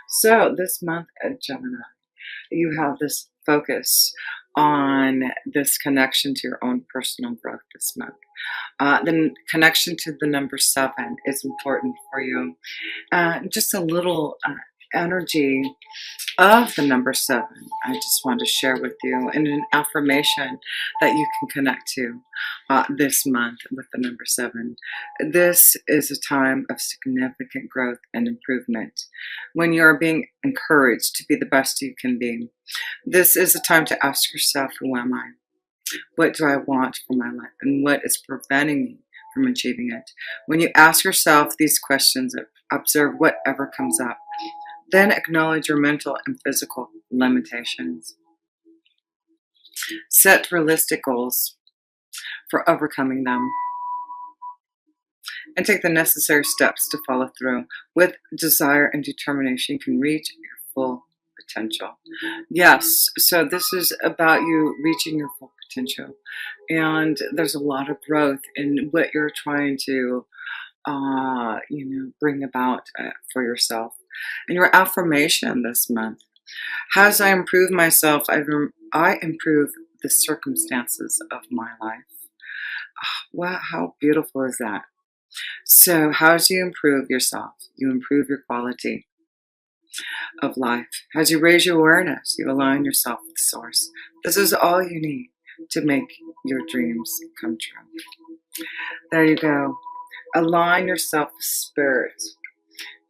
So this month at Gemini, you have this focus on this connection to your own personal growth this month. The connection to the number seven is important for you. Just a little energy of the number seven, I just want to share with you, and an affirmation that you can connect to this month with the number seven. This is a time of significant growth and improvement when you're being encouraged to be the best you can be. This is a time to ask yourself, who am I? What do I want for my life? And what is preventing me from achieving it? When you ask yourself these questions, observe whatever comes up. Then acknowledge your mental and physical limitations. Set realistic goals for overcoming them and take the necessary steps to follow through. With desire and determination, you can reach your full potential. Yes, so this is about you reaching your full potential. And there's a lot of growth in what you're trying to bring about for yourself. And your affirmation this month: as I improve myself, I improve the circumstances of my life. Wow, how beautiful is that? So, how do you improve yourself? You improve your quality of life. As you raise your awareness, you align yourself with Source. This is all you need to make your dreams come true. There you go. Align yourself with Spirit,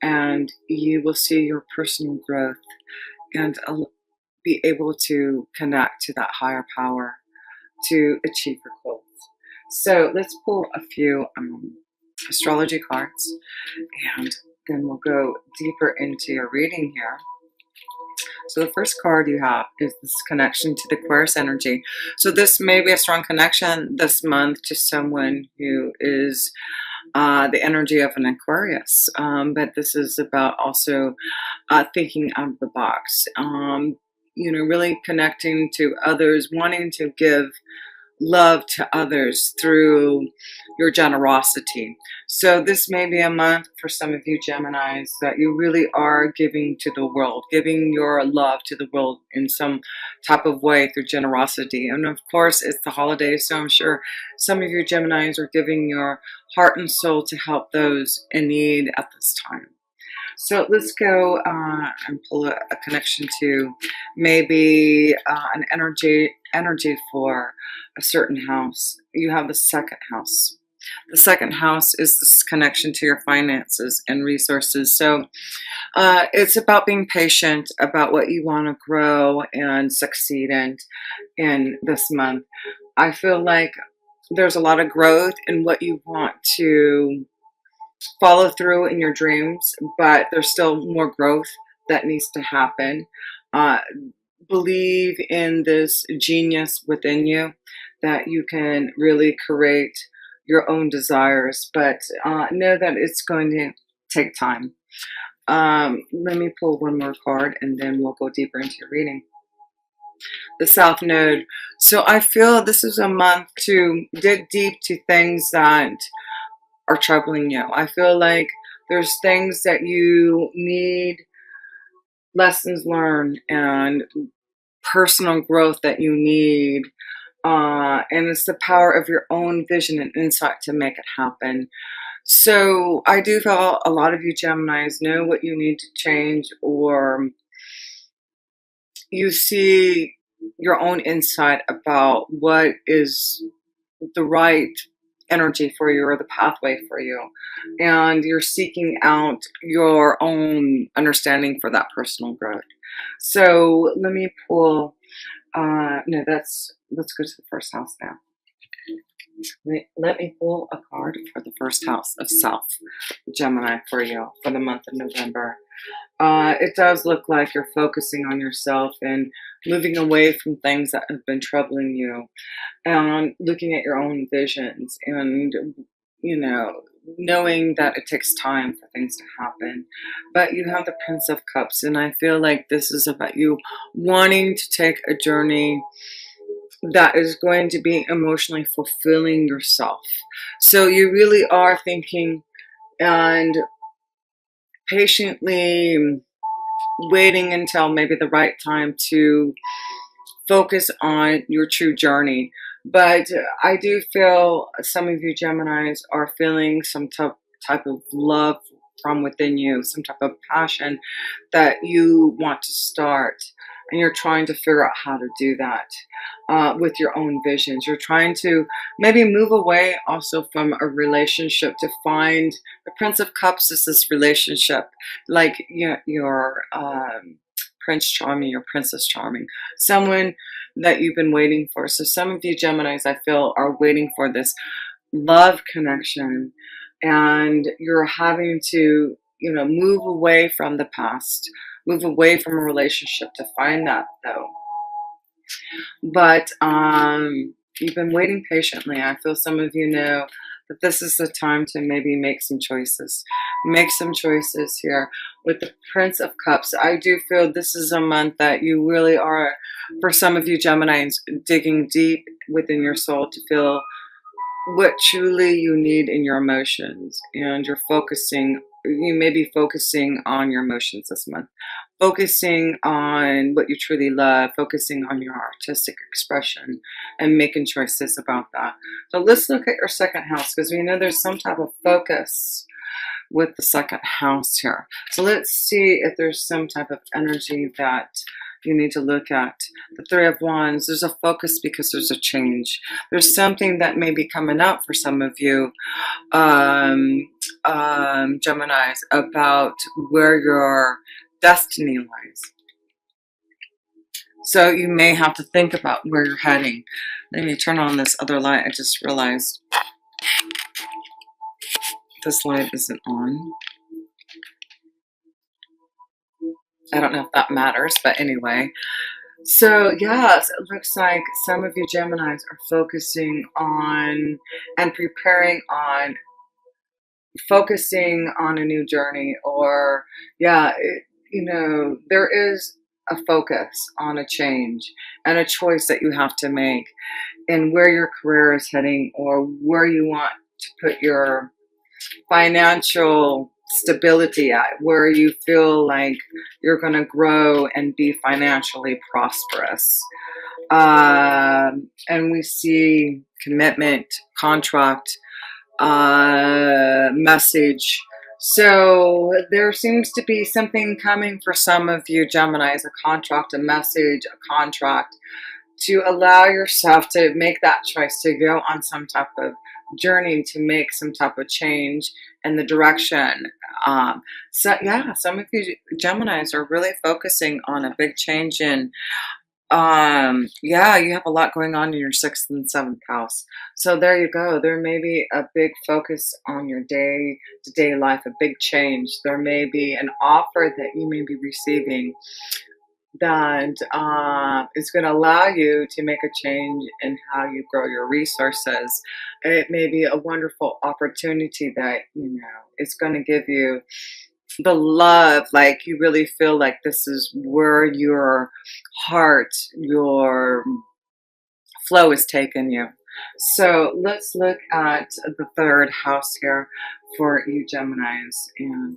and you will see your personal growth and be able to connect to that higher power to achieve your goals. So let's pull a few astrology cards, and then we'll go deeper into your reading here. So the first card you have is this connection to the Aquarius energy. So this may be a strong connection this month to someone who is the energy of an Aquarius, but this is about also thinking out of the box. Really connecting to others, wanting to give love to others through your generosity. So this may be a month for some of you Geminis that you really are giving to the world, giving your love to the world in some type of way through generosity. And of course, it's the holidays, so I'm sure some of you Geminis are giving your heart and soul to help those in need at this time. So let's go and pull a connection to maybe an energy for a certain house. You have the second house. The second house is this connection to your finances and resources. So it's about being patient about what you want to grow and succeed in this month. I feel like there's a lot of growth in what you want to follow through in your dreams, but there's still more growth that needs to happen. Uh, Believe in this genius within you that you can really create your own desires, but know that it's going to take time. Let me pull one more card and then we'll go deeper into your reading. The South Node. So I feel this is a month to dig deep to things that are troubling you. I feel like there's things that you need, lessons learned, and personal growth that you need. And it's the power of your own vision and insight to make it happen. So I do feel a lot of you Geminis know what you need to change, or you see your own insight about what is the right energy for you or the pathway for you, and you're seeking out your own understanding for that personal growth. So let me pull no, let's go to the first house now. Let me pull a card for the first house of South Gemini for you for the month of November. It does look like you're focusing on yourself and moving away from things that have been troubling you, and looking at your own visions, and knowing that it takes time for things to happen. But you have the Prince of Cups, and I feel like this is about you wanting to take a journey that is going to be emotionally fulfilling yourself. So you really are thinking and patiently waiting until maybe the right time to focus on your true journey. But I do feel some of you Geminis are feeling some type of love from within you, some type of passion that you want to start. And you're trying to figure out how to do that with your own visions. You're trying to maybe move away also from a relationship to find the Prince of Cups is this relationship, like your Prince Charming, your Princess Charming, someone that you've been waiting for. So some of you Geminis, I feel, are waiting for this love connection, and you're having to, move away from the past, move away from a relationship to find that though. But you've been waiting patiently. I feel some of you know that this is the time to maybe make some choices. Make some choices here. With the Prince of Cups, I do feel this is a month that you really are, for some of you Geminis, digging deep within your soul to feel what truly you need in your emotions, and you may be focusing on your emotions this month, focusing on what you truly love, focusing on your artistic expression, and making choices about that. So let's look at your second house, because we know there's some type of focus with the second house here. So let's see if there's some type of energy that you need to look at. The Three of Wands, there's a focus because there's a change. There's something that may be coming up for some of you Geminis, about where your destiny lies. So you may have to think about where you're heading. Let me turn on this other light. I just realized this light isn't on. I don't know if that matters, but anyway. So yes, it looks like some of you Geminis are focusing on and preparing on focusing on a new journey, or there is a focus on a change and a choice that you have to make, and where your career is heading, or where you want to put your financial stability at, where you feel like you're going to grow and be financially prosperous. And we see commitment, contract, message. So there seems to be something coming for some of you Geminis, a contract, a message, a contract, to allow yourself to make that choice to go on some type of journey, to make some type of change in the direction. So yeah, some of you Geminis are really focusing on a big change in yeah, you have a lot going on in your sixth and seventh house. So there you go. There may be a big focus on your day-to-day life, a big change. There may be an offer that you may be receiving that is going to allow you to make a change in how you grow your resources. It may be a wonderful opportunity that, is going to give you the love, like you really feel like this is where your heart, your flow is taking you. So let's look at the third house here for you Geminis, and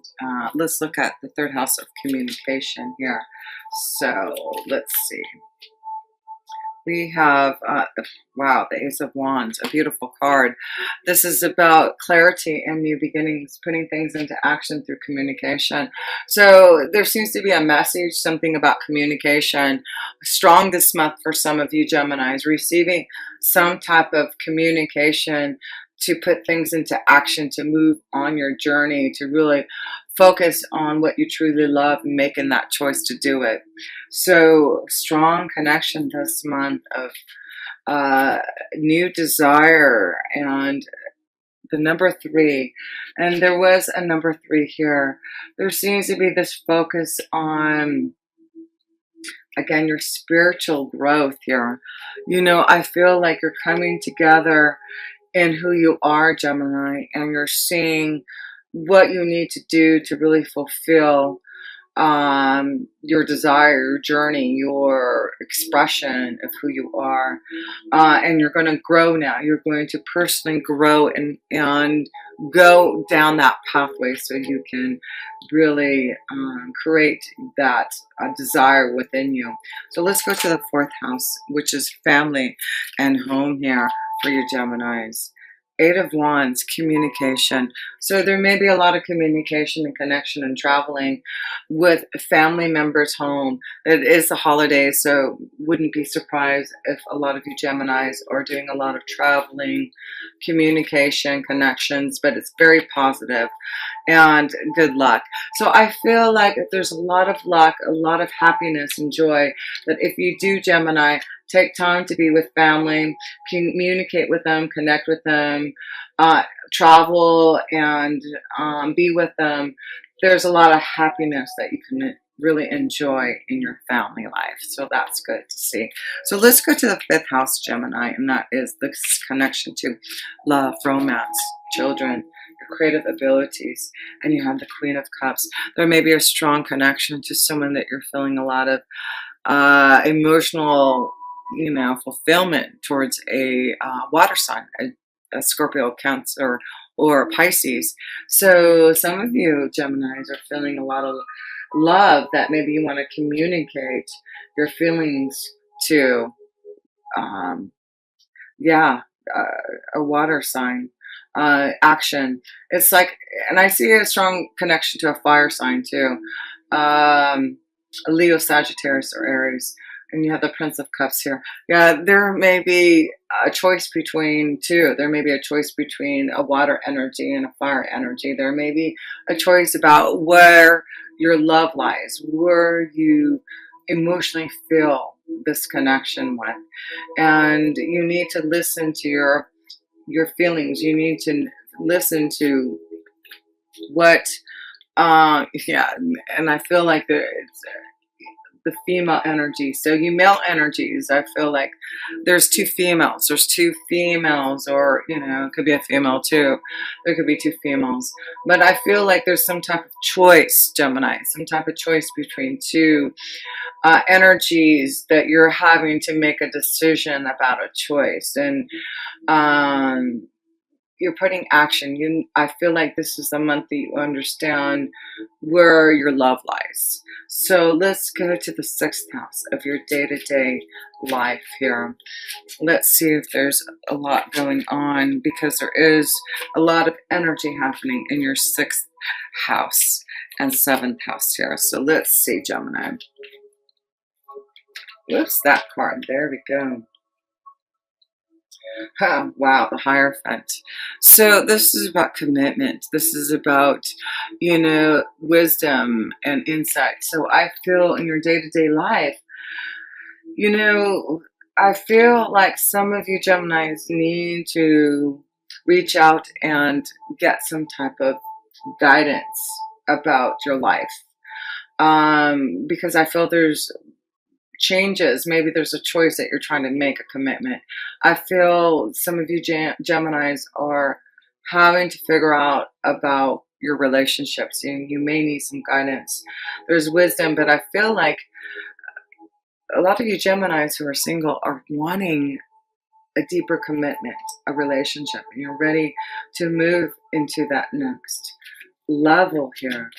let's look at the third house of communication here. So let's see. We have, wow, the Ace of Wands, a beautiful card. This is about clarity and new beginnings, putting things into action through communication. So there seems to be a message, something about communication, strong this month for some of you Geminis, receiving some type of communication to put things into action, to move on your journey, to really focus on what you truly love and making that choice to do it. So strong connection this month of new desire, and the number 3. And there was a number 3 here. There seems to be this focus on, again, your spiritual growth here. I feel like you're coming together in who you are, Gemini, and you're seeing what you need to do to really fulfill your desire, your journey, your expression of who you are. And you're going to grow now. You're going to personally grow and go down that pathway so you can really create that desire within you. So let's go to the fourth house, which is family and home here for your Geminis. Eight of Wands, communication. So there may be a lot of communication and connection and traveling with family members home. It is the holidays, so wouldn't be surprised if a lot of you Geminis are doing a lot of traveling, communication, connections, but it's very positive and good luck. So I feel like there's a lot of luck, a lot of happiness and joy that if you do Gemini, take time to be with family, communicate with them, connect with them, travel and be with them. There's a lot of happiness that you can really enjoy in your family life. So that's good to see. So let's go to the fifth house, Gemini, and that is this connection to love, romance, children, your creative abilities, and you have the Queen of Cups. There may be a strong connection to someone that you're feeling a lot of emotional, fulfillment towards a water sign, a Scorpio, Cancer, or Pisces. So some of you Geminis are feeling a lot of love that maybe you want to communicate your feelings to, um, yeah, a water sign. Action. It's like, and I see a strong connection to a fire sign too. A Leo, Sagittarius, or Aries. And you have the Prince of Cups here. Yeah, there may be a choice between two. There may be a choice between a water energy and a fire energy. There may be a choice about where your love lies, where you emotionally feel this connection with. And you need to listen to your feelings. You need to listen to what, yeah, and I feel like it's the female energy. So you male energies, I feel like there's two females. There's two females, or it could be a female too. There could be two females, but I feel like there's some type of choice, Gemini, some type of choice between two energies that you're having to make a decision about a choice, and you're putting action. I feel like this is the month that you understand where your love lies. So let's go to the sixth house of your day-to-day life here. Let's see if there's a lot going on, because there is a lot of energy happening in your sixth house and seventh house here. So let's see, Gemini. Whoops, that card. There we go. Oh, wow, the Hierophant. So this is about commitment. This is about, wisdom and insight. So I feel in your day-to-day life, I feel like some of you Geminis need to reach out and get some type of guidance about your life. Because I feel there's changes. Maybe there's a choice that you're trying to make, a commitment. I feel some of you Geminis are having to figure out about your relationships. You may need some guidance. There's wisdom, but I feel like a lot of you Geminis who are single are wanting a deeper commitment, a relationship, and you're ready to move into that next level here.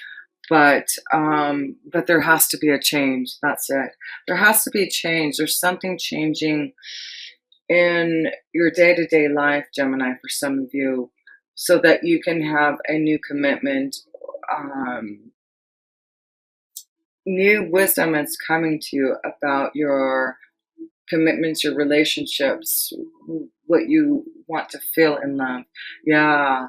But there has to be a change. That's it. There has to be a change. There's something changing in your day-to-day life, Gemini, for some of you, so that you can have a new commitment. New wisdom is coming to you about your commitments, your relationships, what you want to feel in love. Yeah.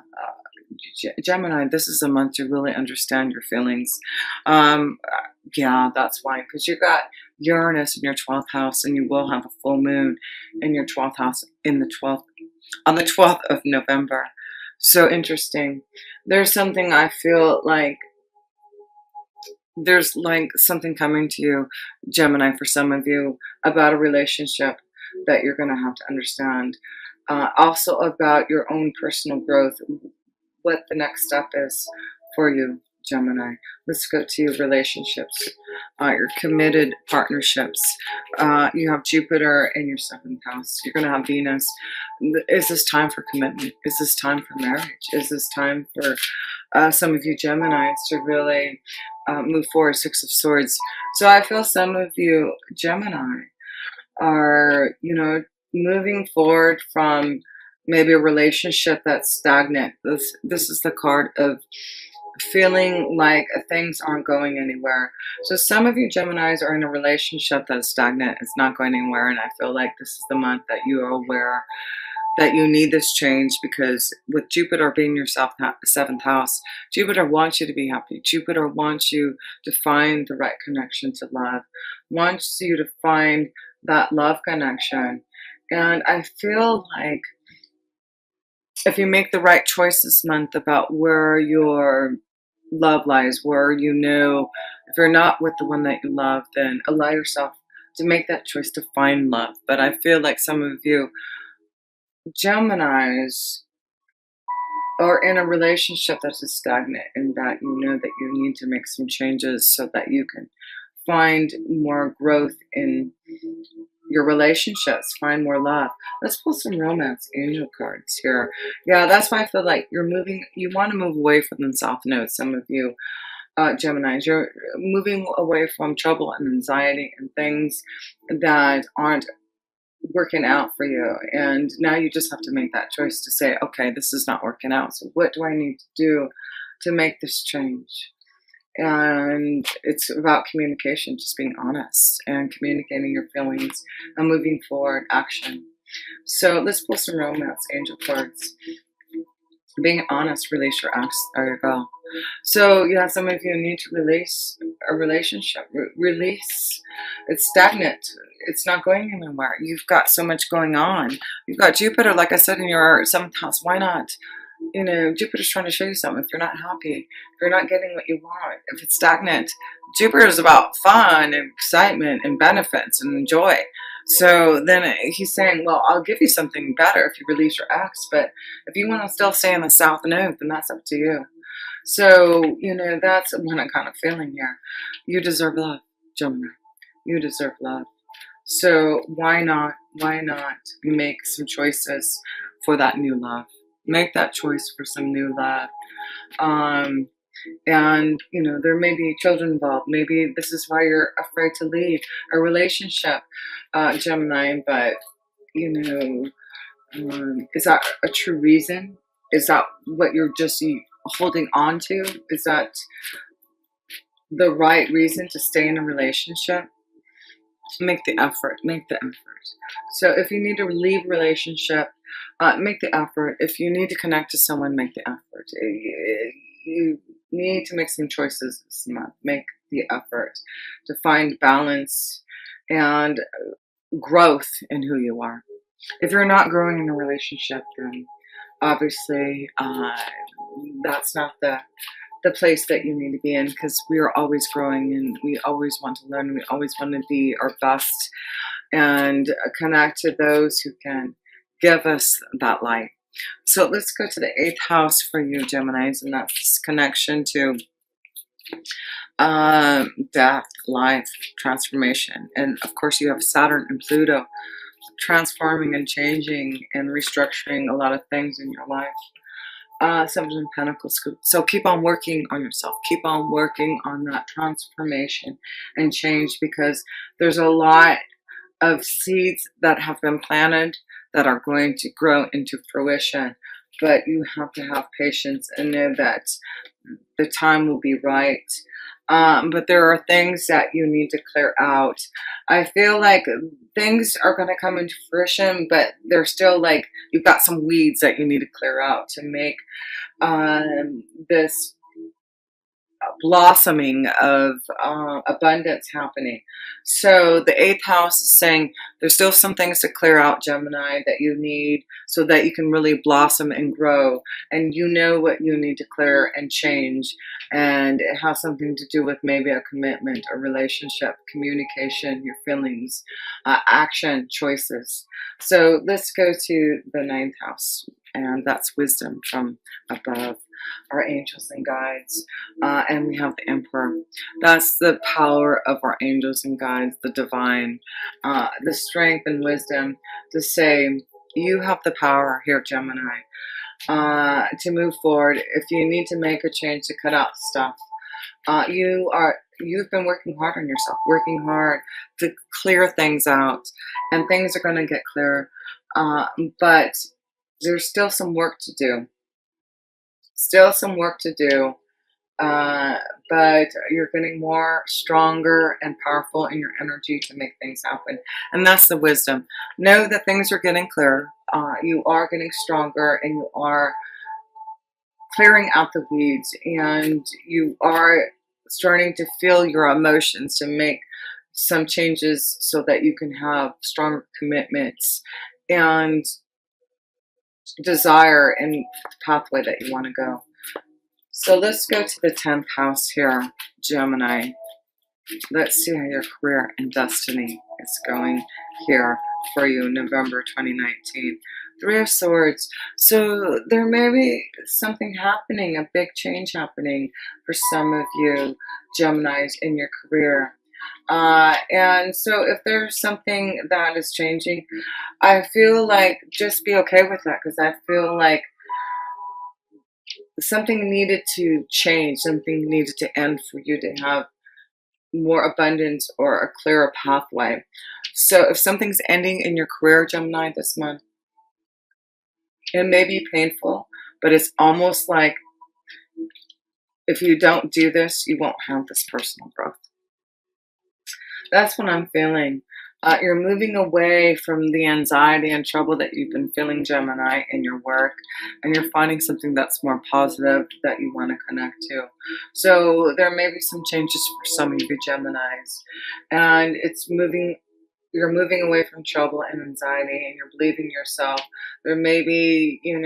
Gemini, this is a month to really understand your feelings. Yeah, that's why, because you got Uranus in your 12th house, and you will have a full moon in your 12th house on the 12th of November. So interesting. There's something I feel like there's like something coming to you, Gemini, for some of you about a relationship that you're going to have to understand. Also about your own personal growth, what the next step is for you. Gemini. Let's go to your relationships, your committed partnerships. You have Jupiter in your seventh house. You're going to have Venus. Is this time for commitment? Is this time for marriage? Is this time for some of you Geminis to really move forward? Six of Swords. So I feel some of you Gemini are, moving forward from maybe a relationship that's stagnant. This is the card of feeling like things aren't going anywhere. So some of you Geminis are in a relationship that is stagnant. It's not going anywhere, and I feel like this is the month that you are aware that you need this change, because with Jupiter being your seventh house, Jupiter wants you to be happy. Jupiter wants you to find the right connection to love, wants you to find that love connection. And I feel like if you make the right choice this month about where your love lies, where if you're not with the one that you love, then allow yourself to make that choice to find love. But I feel like some of you Geminis are in a relationship that is stagnant, and that you know that you need to make some changes so that you can find more growth in your relationships, find more love. Let's pull some romance angel cards here. Yeah, that's why I feel like you want to move away from the South Node. Some of you Geminis, you're moving away from trouble and anxiety and things that aren't working out for you, and now you just have to make that choice to say, okay, this is not working out, so what do I need to do to make this change? And it's about communication, just being honest and communicating your feelings and moving forward action. So let's pull some romance angel cards. Being honest, release your ex. There you go. So yeah, some of you need to release a relationship. Release. It's stagnant. It's not going anywhere. You've got so much going on. You've got Jupiter, like I said, in your seventh house. Why not? Jupiter's trying to show you something. If you're not happy, if you're not getting what you want, if it's stagnant, Jupiter is about fun and excitement and benefits and joy. So then he's saying, well, I'll give you something better if you release your ex, but if you want to still stay in the South Node, then that's up to you. So, that's what I'm kind of feeling here. You deserve love, Gemini. You deserve love. So why not make some choices for that new love? Make that choice for some new love. And there may be children involved. Maybe this is why you're afraid to leave a relationship, Gemini. But is that a true reason? Is that what you're just holding on to? Is that the right reason to stay in a relationship? Make the effort. Make the effort. So if you need to leave a relationship, make the effort. If you need to connect to someone, make the effort. You need to make some choices this month. Make the effort to find balance and growth in who you are. If you're not growing in a relationship, then obviously that's not the place that you need to be in, because we are always growing and we always want to learn. We always want to be our best and connect to those who can give us that light. So let's go to the 8th house for you, Geminis, and that's connection to death, life, transformation. And of course, you have Saturn and Pluto transforming and changing and restructuring a lot of things in your life. Seven of Pentacles. So keep on working on yourself. Keep on working on that transformation and change, because there's a lot of seeds that have been planted that are going to grow into fruition. But you have to have patience and know that the time will be right. But there are things that you need to clear out. I feel like things are going to come into fruition, but they're still like, you've got some weeds that you need to clear out to make this blossoming of abundance happening. So the 8th house is saying there's still some things to clear out, Gemini, that you need so that you can really blossom and grow. And you know what you need to clear and change. And it has something to do with maybe a commitment, a relationship, communication, your feelings, action, choices. So let's go to the 9th house and that's wisdom from above, our angels and guides. And we have the Emperor. That's the power of our angels and guides, the divine, the strength and wisdom to say, you have the power here, Gemini, to move forward. If you need to make a change to cut out stuff, you've been working hard on yourself, working hard to clear things out, and things are going to get clearer. But there's still some work to do. Still some work to do. Uh, but you're getting more stronger and powerful in your energy to make things happen. And that's the wisdom. Know that things are getting clearer. You are getting stronger, and you are clearing out the weeds, and you are starting to feel your emotions to make some changes so that you can have stronger commitments and desire and the pathway that you want to go. So let's go to the 10th house here, Gemini. Let's see how your career and destiny is going here for you, November 2019. Three of Swords. So there may be something happening, a big change happening for some of you, Geminis, in your career. And so if there's something that is changing, I feel like just be okay with that, because I feel like something needed to change, something needed to end for you to have more abundance or a clearer pathway. So if something's ending in your career, Gemini, this month, it may be painful, but it's almost like if you don't do this, you won't have this personal growth. That's what I'm feeling. You're moving away from the anxiety and trouble that you've been feeling, Gemini, in your work, and you're finding something that's more positive that you want to connect to. So there may be some changes for some of you Geminis, and you're moving away from trouble and anxiety, and you're believing yourself. There may be, you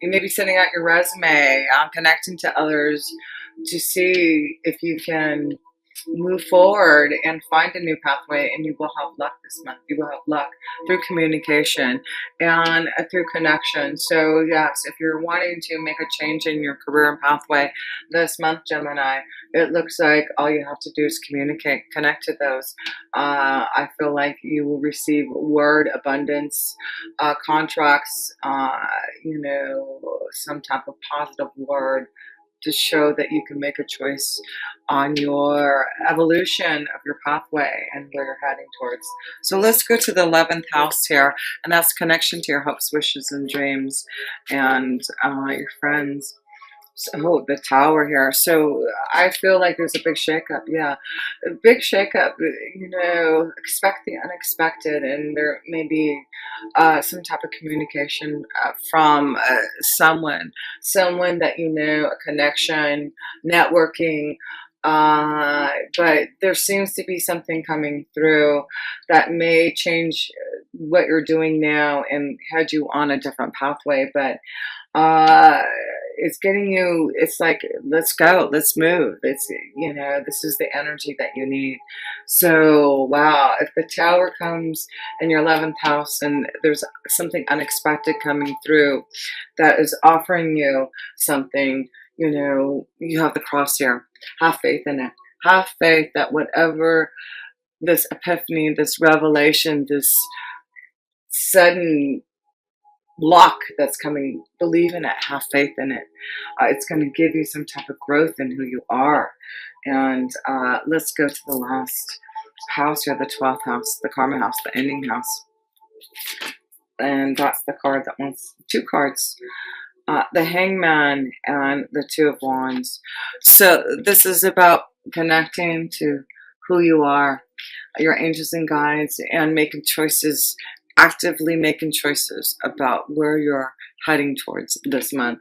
may be sending out your resume, connecting to others to see if you can move forward and find a new pathway, and you will have luck this month. You will have luck through communication and through connection. So yes, if you're wanting to make a change in your career and pathway this month, Gemini, it looks like all you have to do is communicate, connect to those. I feel like you will receive word abundance, contracts, some type of positive word to show that you can make a choice on your evolution of your pathway and where you're heading towards. So let's go to the 11th house here, and that's connection to your hopes, wishes, and dreams, and your friends. So the Tower here. So I feel like there's a big shakeup. Yeah, a big shakeup. Expect the unexpected, and there may be some type of communication from someone that a connection, networking. But there seems to be something coming through that may change what you're doing now and head you on a different pathway. But uh it's like, let's go, let's move. This is the energy that you need. So wow, if the Tower comes in your 11th house and there's something unexpected coming through that is offering you something, you have the Cross here. Have faith in it. Have faith that whatever this epiphany, this revelation, this sudden block that's coming, believe in it, have faith in it. It's going to give you some type of growth in who you are. And let's go to the last house here, the 12th house, the karma house, the ending house. And that's the card that wants two cards. The Hangman and the Two of Wands. So this is about connecting to who you are, your angels and guides, and actively making choices about where you're heading towards this month.